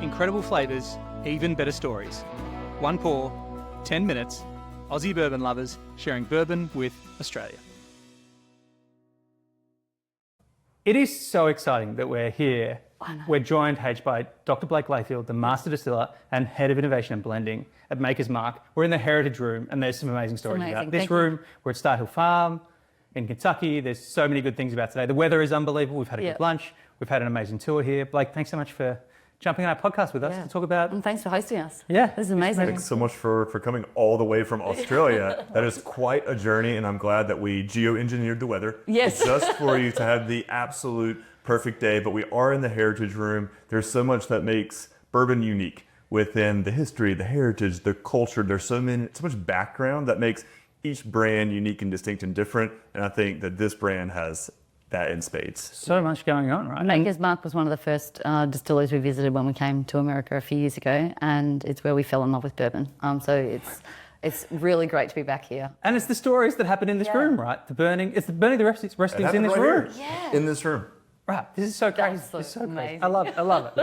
incredible flavours, even better stories. One pour, 10 minutes, Aussie bourbon lovers sharing bourbon with Australia. It is so exciting that we're here. We're joined, H, by Dr. Blake Layfield, the Master Distiller and Head of Innovation and Blending at Maker's Mark. We're in the Heritage Room, and there's some amazing stories about this room. We're at Star Hill Farm in Kentucky. There's so many good things about today. The weather is unbelievable. We've had a good lunch. We've had an amazing tour here. Blake, thanks so much for jumping on our podcast with us to talk about... And thanks for hosting us. Yeah. This is amazing. Thanks so much for coming all the way from Australia. That is quite a journey, and I'm glad that we geo-engineered the weather. Yes. Just for you to have the absolute perfect day. But we are in the Heritage Room. There's so much that makes bourbon unique within the history, the heritage, the culture. There's so much background that makes each brand unique and distinct and different. And I think that this brand has that in spades. So much going on, right? Maker's Mark was one of the first distilleries we visited when we came to America a few years ago, and it's where we fell in love with bourbon. So it's really great to be back here. And it's the stories that happen in this room, right? The burning the recipes in this room. Yeah. In this room. Right, this is so crazy. That's so amazing. Crazy. I love it.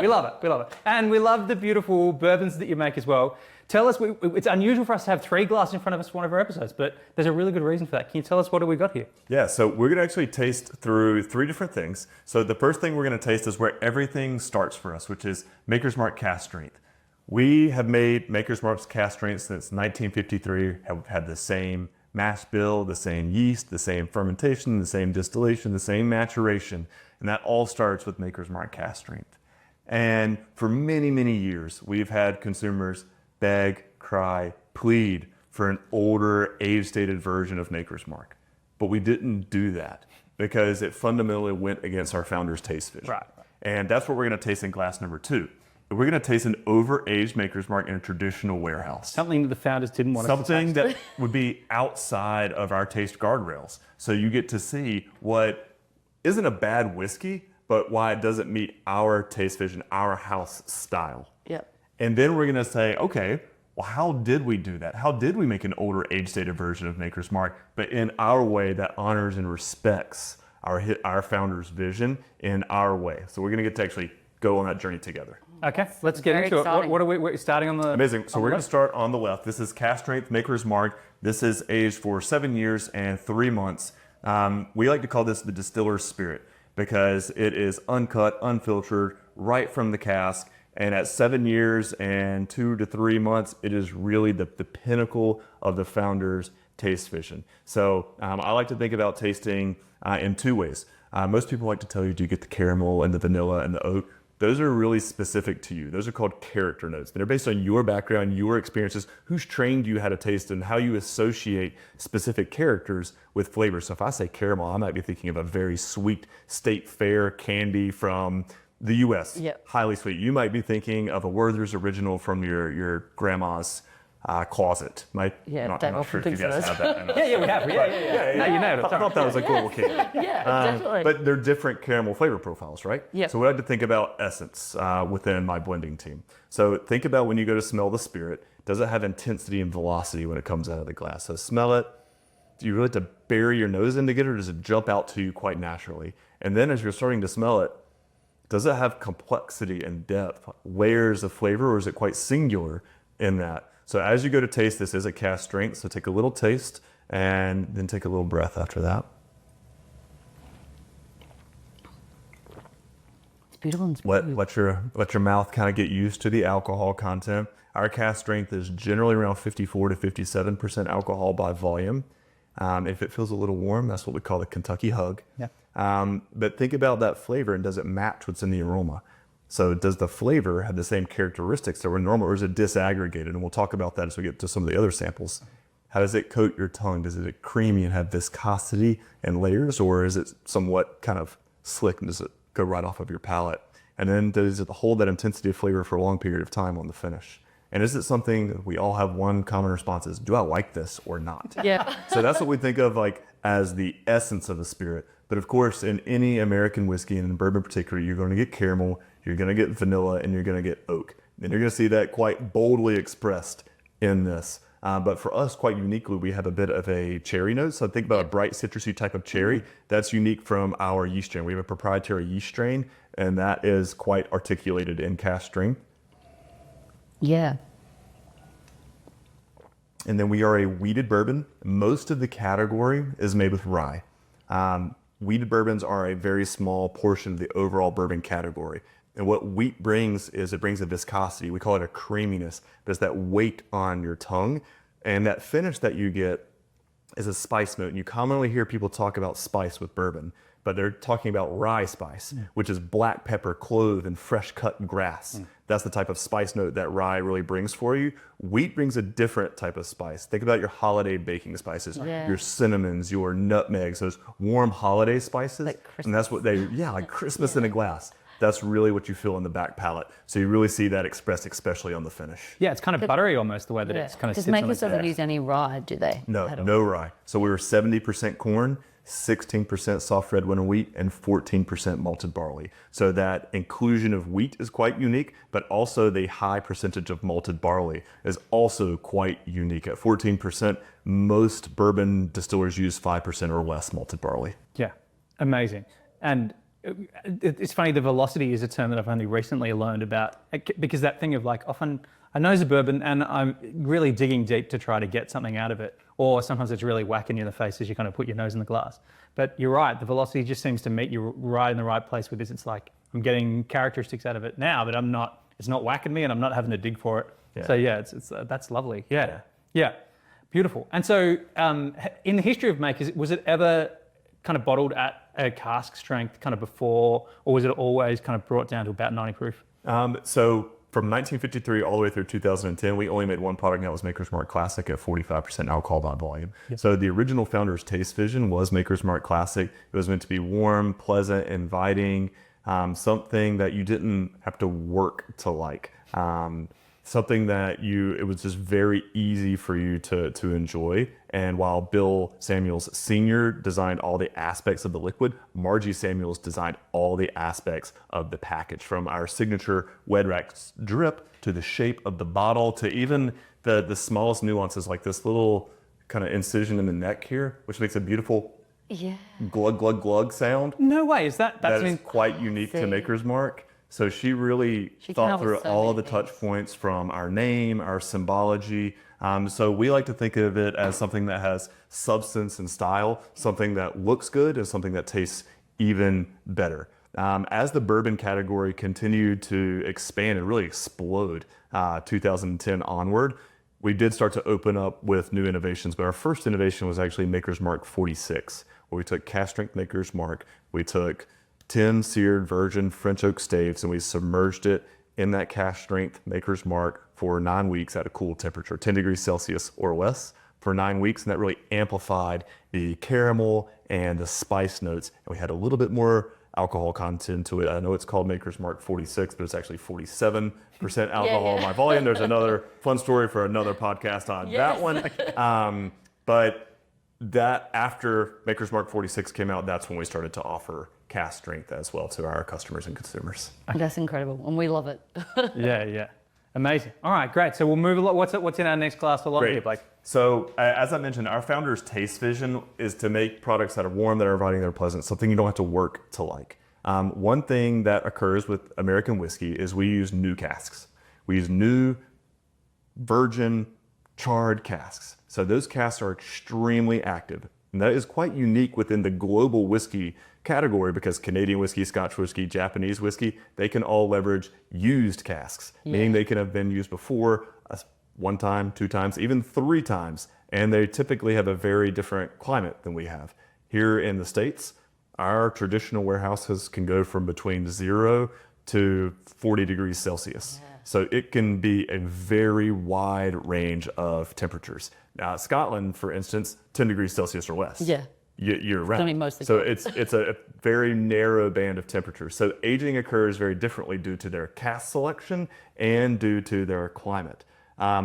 We love it. And we love the beautiful bourbons that you make as well. Tell us, it's unusual for us to have 3 glasses in front of us for one of our episodes, but there's a really good reason for that. Can you tell us what have we got here? Yeah, so we're going to actually taste through 3 different things. So the first thing we're going to taste is where everything starts for us, which is Maker's Mark Cask Strength. We have made Maker's Mark's Cask Strength since 1953, have had the same mash bill, the same yeast, the same fermentation, the same distillation, the same maturation. And that all starts with Maker's Mark Cask Strength. And for many, many years, we've had consumers beg, cry, plead for an older, age-stated version of Maker's Mark. But we didn't do that because it fundamentally went against our founder's taste vision. Right. And that's what we're going to taste in glass number 2. We're going to taste an over-aged Maker's Mark in a traditional warehouse. Something that the founders didn't want us to taste. Something that would be outside of our taste guardrails. So you get to see what isn't a bad whiskey, but why it doesn't meet our taste vision, our house style. Yep. And then we're going to say, okay, well, how did we do that? How did we make an older, age-stated version of Maker's Mark, but in our way that honors and respects our founder's vision in our way? So we're going to get to actually go on that journey together. Okay, let's get into it. What are we starting on the... Amazing. So we're going to start on the left. This is Cask Strength Maker's Mark. This is aged for 7 years and 3 months. We like to call this the distiller's spirit because it is uncut, unfiltered, right from the cask. And at 7 years and 2 to 3 months, it is really the pinnacle of the founder's taste vision. So I like to think about tasting in 2 ways. Most people like to tell you, do you get the caramel and the vanilla and the oak? Those are really specific to you. Those are called character notes. They're based on your background, your experiences, who's trained you how to taste and how you associate specific characters with flavor. So if I say caramel, I might be thinking of a very sweet State Fair candy from the US, highly sweet. You might be thinking of a Werther's Original from your grandma's closet. I'm not sure if you guys have that. Yeah, we have. Yeah. No, you know it. I thought that was a global candy. Definitely. But they're different caramel flavor profiles, right? Yeah. So we had to think about essence within my blending team. So think about when you go to smell the spirit, does it have intensity and velocity when it comes out of the glass? So smell it. Do you really have to bury your nose in to get it, or does it jump out to you quite naturally? And then as you're starting to smell it, does it have complexity and depth, layers of flavor, or is it quite singular in that? So as you go to taste, this is a cask strength, so take a little taste and then take a little breath after that. It's beautiful and smooth. Let your mouth kind of get used to the alcohol content. Our cask strength is generally around 54 to 57% alcohol by volume. If it feels a little warm, that's what we call the Kentucky hug. Yeah. But think about that flavor, and does it match what's in the aroma? So does the flavor have the same characteristics that were normal, or is it disaggregated? And we'll talk about that as we get to some of the other samples. How does it coat your tongue? Does it creamy and have viscosity and layers, or is it somewhat kind of slick and does it go right off of your palate? And then does it hold that intensity of flavor for a long period of time on the finish? And is it something that we all have one common response is, do I like this or not? Yeah. So that's what we think of like as the essence of a spirit. But of course, in any American whiskey, and in bourbon in particular, you're going to get caramel, you're going to get vanilla, and you're going to get oak. And you're going to see that quite boldly expressed in this. But for us, quite uniquely, we have a bit of a cherry note. So think about a bright citrusy type of cherry. That's unique from our yeast strain. We have a proprietary yeast strain, and that is quite articulated in cask strength. Yeah. And then we are a wheated bourbon. Most of the category is made with rye. Wheated bourbons are a very small portion of the overall bourbon category. And what wheat brings is it brings a viscosity. We call it a creaminess. There's that weight on your tongue. And that finish that you get is a spice note. And you commonly hear people talk about spice with bourbon, but they're talking about rye spice, which is black pepper, clove, and fresh cut grass. That's the type of spice note that rye really brings for you. Wheat brings a different type of spice. Think about your holiday baking spices, your cinnamons, your nutmegs, those warm holiday spices. Like and that's what like Christmas in a glass. That's really what you feel in the back palate. So you really see that expressed, especially on the finish. Yeah, it's kind of buttery almost, the way that it's kind of Because sits on makers the doesn't use any rye, do they? No rye. So we were 70% corn, 16% soft red winter wheat, and 14% malted barley. So that inclusion of wheat is quite unique, but also the high percentage of malted barley is also quite unique. At 14%, most bourbon distillers use 5% or less malted barley. Yeah, amazing. And it's funny, the velocity is a term that I've only recently learned about, because that thing of like, often I nose a bourbon and I'm really digging deep to try to get something out of it. Or sometimes it's really whacking you in the face as you kind of put your nose in the glass. But you're right, the velocity just seems to meet you right in the right place with this. It's like, I'm getting characteristics out of it now, but it's not whacking me and I'm not having to dig for it. Yeah. So yeah, that's lovely. Yeah. Beautiful. And so in the history of makers, was it ever kind of bottled at a cask strength kind of before, or was it always kind of brought down to about 90 proof? So from 1953 all the way through 2010, we only made one product, and that was Maker's Mark Classic at 45% alcohol by volume. Yep. So the original founder's taste vision was Maker's Mark Classic. It was meant to be warm, pleasant, inviting, something that you didn't have to work to like. Something that it was just very easy for you to enjoy. And while Bill Samuels Sr. designed all the aspects of the liquid, Margie Samuels designed all the aspects of the package, from our signature Wed Wax drip to the shape of the bottle to even the smallest nuances, like this little kind of incision in the neck here, which makes a beautiful glug, glug, glug sound. No way, is that is quite unique to Maker's Mark. So she really thought through all of the touch points from our name, our symbology. So we like to think of it as something that has substance and style, something that looks good and something that tastes even better. As the bourbon category continued to expand and really explode 2010 onward, we did start to open up with new innovations. But our first innovation was actually Maker's Mark 46, where we took cask strength Maker's Mark, we took 10 seared virgin French oak staves, and we submerged it in that cask strength Maker's Mark for 9 weeks at a cool temperature, 10 degrees Celsius or less for 9 weeks. And that really amplified the caramel and the spice notes. And we had a little bit more alcohol content to it. I know it's called Maker's Mark 46, but it's actually 47% alcohol by volume. There's another fun story for another podcast on that one. But that after Maker's Mark 46 came out, that's when we started to offer cask strength as well to our customers and consumers. That's incredible, and we love it. Yeah. Amazing. All right, great. So we'll move along. What's in our next glass of lot here, Blake? So as I mentioned, our founder's taste vision is to make products that are warm, that are inviting, that are pleasant, something you don't have to work to like. One thing that occurs with American whiskey is we use new casks. We use new virgin charred casks. So those casks are extremely active. And that is quite unique within the global whiskey category, because Canadian whiskey, Scotch whiskey, Japanese whiskey, they can all leverage used casks, meaning they can have been used before 1 time, 2 times, even 3 times. And they typically have a very different climate than we have. Here in the States, our traditional warehouses can go from between 0 to 40 degrees Celsius. So it can be a very wide range of temperatures. Now, Scotland, for instance, 10 degrees Celsius or less. Year round. I mean, mostly. So it's a very narrow band of temperatures. So aging occurs very differently due to their cask selection and due to their climate.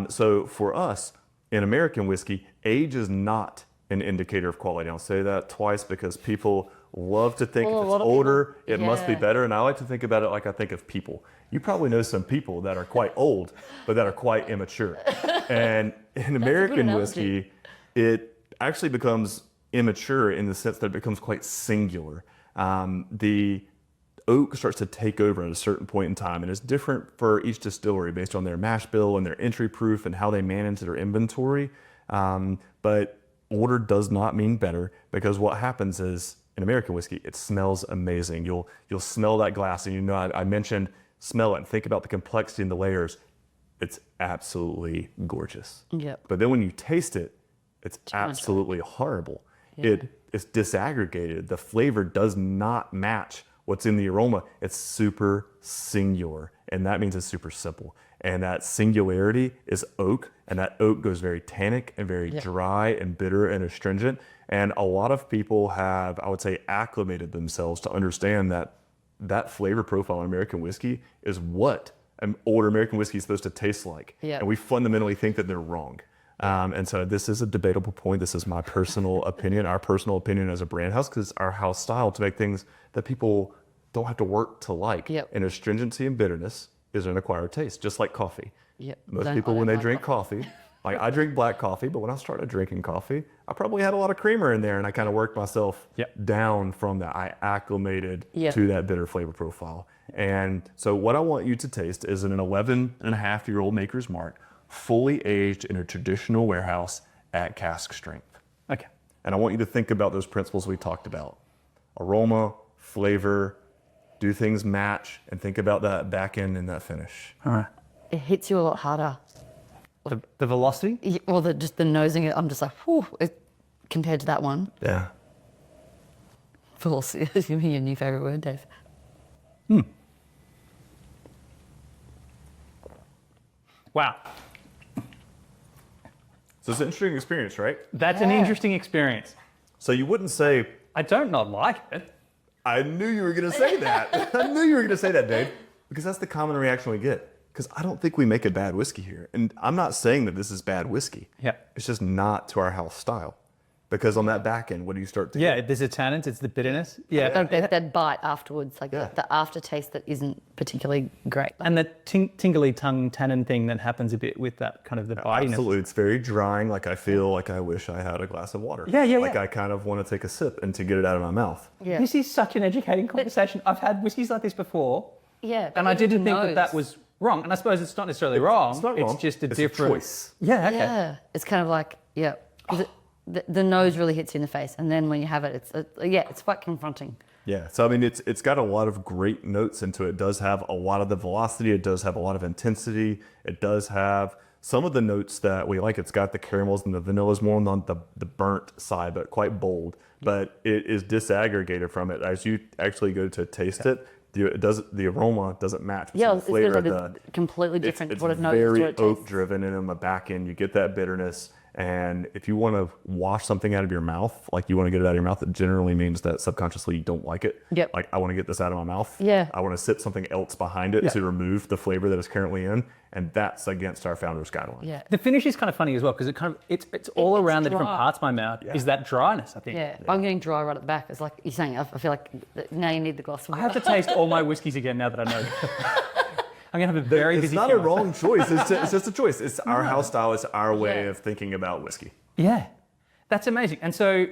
So for us, in American whiskey, age is not an indicator of quality. I'll say that twice because people love to think if it's older, it must be better. And I like to think about it like I think of people. You probably know some people that are quite old, but that are quite immature. And in American whiskey, it actually becomes immature in the sense that it becomes quite singular. The oak starts to take over at a certain point in time, and it's different for each distillery based on their mash bill and their entry proof and how they manage their inventory. But older does not mean better, because what happens is in American whiskey, it smells amazing. You'll smell that glass, and you know I mentioned smell it and think about the complexity and the layers. It's absolutely gorgeous. Yep. But then when you taste it, it's absolutely horrible. Yeah. It's disaggregated. The flavor does not match what's in the aroma. It's super singular, and that means it's super simple. And that singularity is oak, and that oak goes very tannic and very dry and bitter and astringent. And a lot of people have, I would say, acclimated themselves to understand that that flavor profile in American whiskey is what an older American whiskey is supposed to taste like. Yep. And we fundamentally think that they're wrong. And so this is a debatable point. This is my personal opinion, our personal opinion as a brand house, because it's our house style to make things that people don't have to work to like. Yep. And astringency and bitterness is an acquired taste, just like coffee. Yep. Most people, when they drink coffee, like I drink black coffee, but when I started drinking coffee, I probably had a lot of creamer in there, and I kind of worked myself down from that. I acclimated to that bitter flavor profile. And so what I want you to taste is an 11.5-year-old Maker's Mark, fully aged in a traditional warehouse at cask strength. Okay. And I want you to think about those principles we talked about. Aroma, flavor, do things match, and think about that back end and that finish. All right. It hits you a lot harder. The velocity? Or just the nosing it, I'm just like, whew, compared to that one. Yeah. Velocity is your new favourite word, Dave. Wow. So it's an interesting experience, right? That's an interesting experience. So you wouldn't say, I don't not like it. I knew you were going to say that. I knew you were going to say that, Dave. Because that's the common reaction we get. Because I don't think we make a bad whiskey here. And I'm not saying that this is bad whiskey. Yeah. It's just not to our house style. Because on that back end, what do you start to get? Yeah, there's the tannins, it's the bitterness. Yeah. That bite afterwards, like the aftertaste that isn't particularly great. And the tingly tongue tannin thing that happens a bit with that kind of the bitiness. Absolutely. It's very drying. Like I feel like I wish I had a glass of water. Yeah. Like I kind of want to take a sip and to get it out of my mouth. Yeah. This is such an educating conversation. I've had whiskeys like this before. Yeah. And I didn't think that was wrong. And I suppose it's not necessarily wrong. It's not wrong. It's just a It's different choice. Yeah, okay. Yeah. It's kind of like, the nose really hits you in the face. And then when you have it, it's quite confronting. Yeah, so I mean, it's got a lot of great notes into it. It does have a lot of the velocity. It does have a lot of intensity. It does have some of the notes that we like. It's got the caramels and the vanillas more on the burnt side, but quite bold. But it is disaggregated from it. As you actually go to taste it, the aroma doesn't match. Yeah, the flavor it's like completely different. It's what it knows very what it tastes. oak driven, and on the back end, you get that bitterness. And if you want to wash something out of your mouth, like you want to get it out of your mouth, it generally means that subconsciously you don't like it. Yep. Like I want to get this out of my mouth. Yeah. I want to sip something else behind it to remove the flavor that is currently in, and that's against our founder's guideline. Yeah. The finish is kind of funny as well because it's all around the different dry. parts of my mouth. Is that dryness, I think. Yeah. I'm getting dry right at the back. It's like you're saying, I feel like now you need the glass of I water. have to taste all my whiskeys again now that I know. I'm going to have a very It's busy not a summer. wrong choice. It's just a choice. It's our house style. It's our way Yeah. of thinking about whiskey. Yeah. That's amazing. And so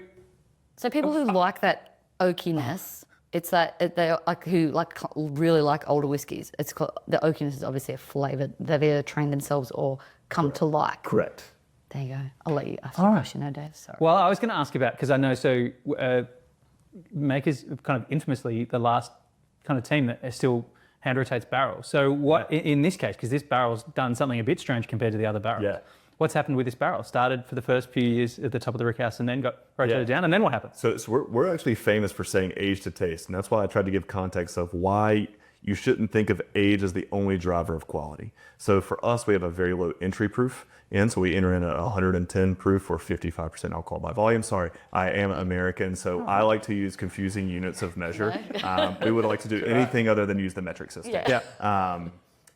So people who like that oakiness, it's that they like who really like older whiskies. It's called, the oakiness is obviously a flavour they've either trained themselves or come to like. Correct. There you go. I'll let you ask the question now, Dave. Sorry. Well, I was going to ask about, because I know, Makers kind of infamously the last kind of team that still hand rotates barrels. So what, in this case, because this barrel's done something a bit strange compared to the other barrels. Yeah. What's happened with this barrel? Started for the first few years at the top of the rickhouse and then got rotated down, and then what happened? So we're actually famous for saying age to taste, and that's why I tried to give context of why you shouldn't think of age as the only driver of quality. So for us, we have a very low entry proof in, so we enter in at 110 proof or 55% alcohol by volume. Sorry, I am American, so I like to use confusing units of measure. We would like to do anything other than use the metric system.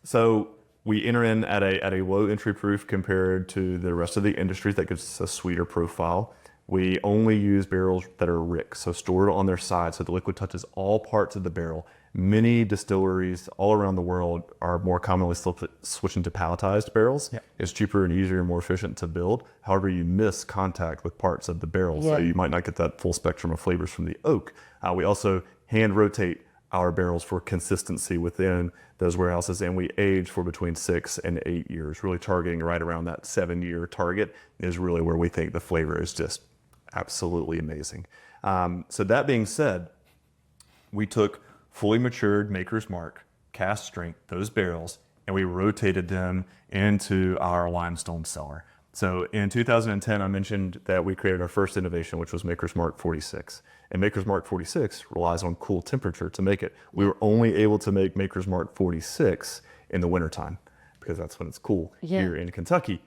So we enter in at a low entry proof compared to the rest of the industry. That gives us a sweeter profile. We only use barrels that are rick, so stored on their side, so the liquid touches all parts of the barrel. Many distilleries all around the world are more commonly switching to palletized barrels. Yeah. It's cheaper and easier and more efficient to build. However, you miss contact with parts of the barrel, so you might not get that full spectrum of flavors from the oak. We also hand rotate our barrels for consistency within those warehouses, and we age for between 6 and 8 years, really targeting right around that 7-year target is really where we think the flavor is just absolutely amazing. So that being said, we took fully matured Maker's Mark, cask strength, those barrels, and we rotated them into our limestone cellar. So in 2010, I mentioned that we created our first innovation, which was Maker's Mark 46. And Maker's Mark 46 relies on cool temperature to make it. We were only able to make Maker's Mark 46 in the wintertime because that's when it's cool here in Kentucky.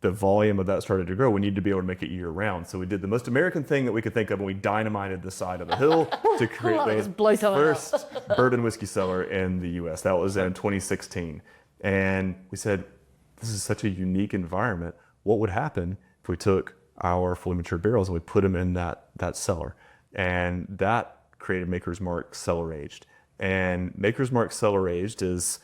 The volume of that started to grow. We needed to be able to make it year round. So we did the most American thing that we could think of, and we dynamited the side of the hill to create the first bourbon whiskey cellar in the US. That was in 2016. And we said, this is such a unique environment. What would happen if we took our fully matured barrels and we put them in that cellar? And that created Maker's Mark Cellar Aged. And Maker's Mark Cellar Aged is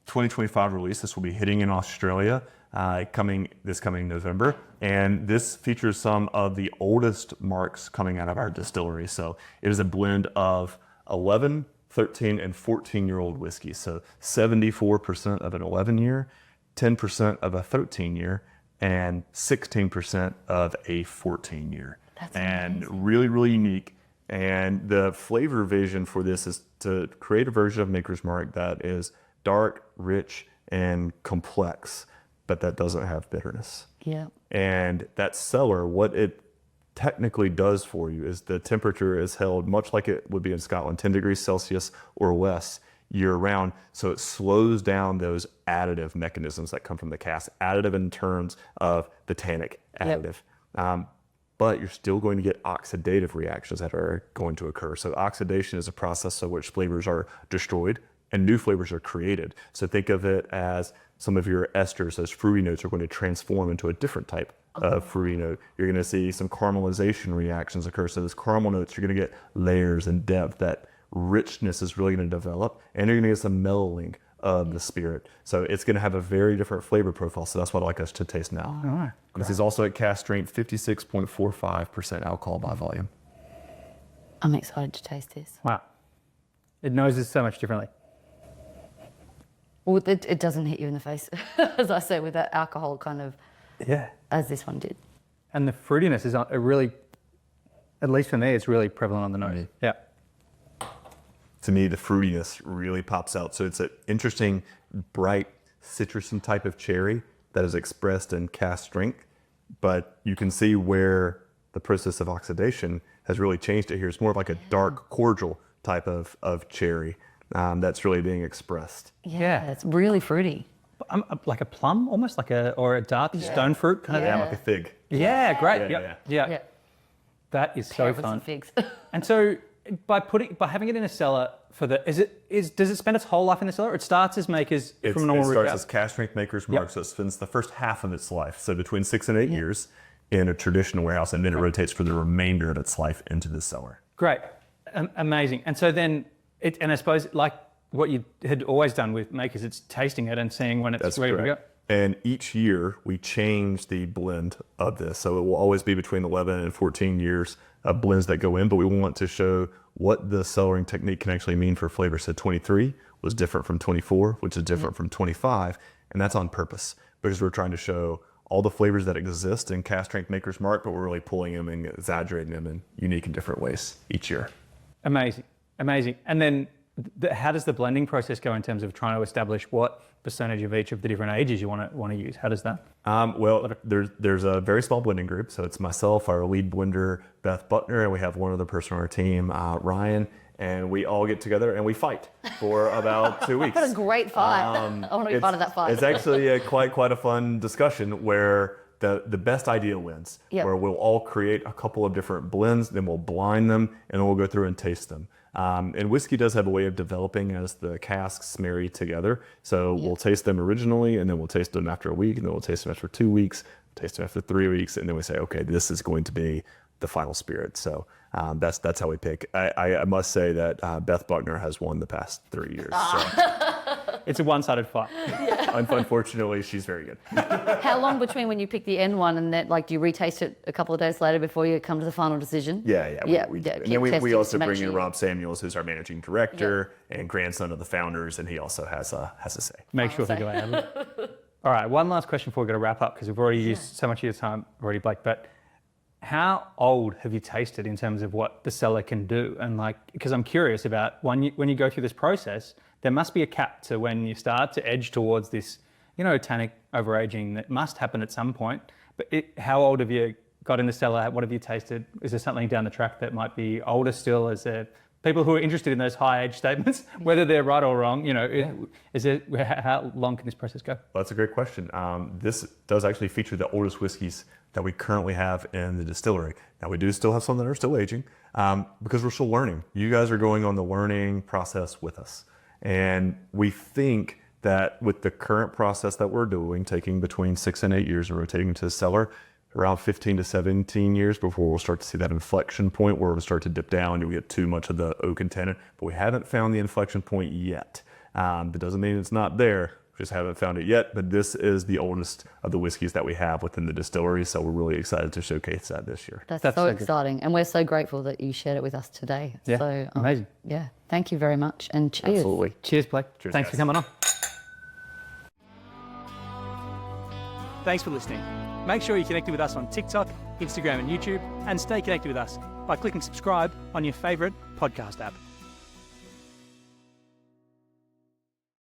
2025 release. This will be hitting in Australia this coming November. And this features some of the oldest marks coming out of our distillery. So it is a blend of 11, 13, and 14-year-old whiskey. So 74% of an 11-year, 10% of a 13-year, and 16% of a 14-year. That's and amazing. Really, really unique. And the flavor vision for this is to create a version of Maker's Mark that is dark, rich, and complex, but that doesn't have bitterness. Yeah. And that cellar, what it technically does for you is the temperature is held much like it would be in Scotland, 10 degrees Celsius or less year round. So it slows down those additive mechanisms that come from the cask, additive in terms of the tannic additive. But you're still going to get oxidative reactions that are going to occur. So oxidation is a process of which flavors are destroyed and new flavors are created. So think of it as some of your esters, those fruity notes are going to transform into a different type of fruity note. You're going to see some caramelization reactions occur. So those caramel notes, you're going to get layers and depth. That richness is really going to develop, and you're going to get some mellowing of the spirit. So it's going to have a very different flavor profile. So that's what I'd like us to taste now. All right. This is also at cask strength, 56.45% alcohol by volume. I'm excited to taste this. Wow. It noses so much differently. Well, it doesn't hit you in the face, as I say, with that alcohol kind of, Yeah. as this one did. And the fruitiness is a really, at least for me, it's really prevalent on the nose. Yeah. To me, the fruitiness really pops out. So it's an interesting, bright, citrusy type of cherry that is expressed in cask strength, but you can see where the process of oxidation has really changed it here. It's more of like a dark, cordial type of cherry that's really being expressed. Yeah. It's really fruity. Like a plum, almost like or a dark stone fruit kind Yeah, of. like a fig. Yeah, great. Yeah, Yeah. That is so Pair it with fun. some figs. And so by having it in a cellar does it spend its whole life in the cellar? It starts as Makers from a normal It root starts house? as cask strength Maker's Mark, so it spends the first half of its life, so between 6 and 8 years in a traditional warehouse, and then it rotates for the remainder of its life into the cellar. Great. Amazing. And so then, and I suppose like what you had always done with Makers, it's tasting it and seeing when it's That's ready correct. to go. And each year we change the blend of this. So it will always be between 11 and 14 years of blends that go in, but we want to show what the cellaring technique can actually mean for flavor. So 23 was different from 24, which is different from 25. And that's on purpose because we're trying to show all the flavors that exist in cask strength Maker's Mark, but we're really pulling them and exaggerating them in unique and different ways each year. Amazing. And then how does the blending process go in terms of trying to establish what percentage of each of the different ages you want to use? How does that? Well, there's a very small blending group. So it's myself, our lead blender, Beth Buckner, and we have one other person on our team, Ryan, and we all get together and we fight for about 2 weeks. What a great fight. I want to be part of that fight. It's actually quite a fun discussion where the best idea wins, where we'll all create a couple of different blends, then we'll blind them, and then we'll go through and taste them. And whiskey does have a way of developing as the casks marry together. So we'll taste them originally, and then we'll taste them after a week, and then we'll taste them after 2 weeks, taste them after 3 weeks, and then we say, okay, this is going to be the final spirit. So that's how we pick. I must say that Beth Buckner has won the past 3 years. So. It's a one-sided fight. Unfortunately, she's very good. How long between when you pick the end one and that, like, do you retaste it a couple of days later before you come to the final decision? Yeah, we do. And then keep we also testing to bring make in sure. Rob Samuels, who's our managing director and grandson of the founders, and he also has a say. Make sure to go out. All right, one last question before we're going to wrap up, because we've already used so much of your time already, Blake, but how old have you tasted in terms of what the cellar can do? And like, because I'm curious about when you go through this process, there must be a cap to when you start to edge towards this, tannic overaging that must happen at some point. But how old have you got in the cellar? What have you tasted? Is there something down the track that might be older still? Is there people who are interested in those high age statements, whether they're right or wrong? How long can this process go? Well, that's a great question. This does actually feature the oldest whiskeys that we currently have in the distillery. Now, we do still have some that are still aging because we're still learning. You guys are going on the learning process with us. And we think that with the current process that we're doing, taking between 6 and 8 years and rotating to the cellar, around 15 to 17 years before we'll start to see that inflection point where it'll start to dip down and we get too much of the oak and tannin. But we haven't found the inflection point yet. That doesn't mean it's not there. We just haven't found it yet. But this is the oldest of the whiskeys that we have within the distillery. So we're really excited to showcase that this year. That's so exciting. And we're so grateful that you shared it with us today. Yeah, so, amazing. Yeah, thank you very much and cheers. Absolutely. Cheers, Blake. Cheers, Thanks guys. for coming on. Thanks for listening. Make sure you're connected with us on TikTok, Instagram and YouTube, and stay connected with us by clicking subscribe on your favourite podcast app.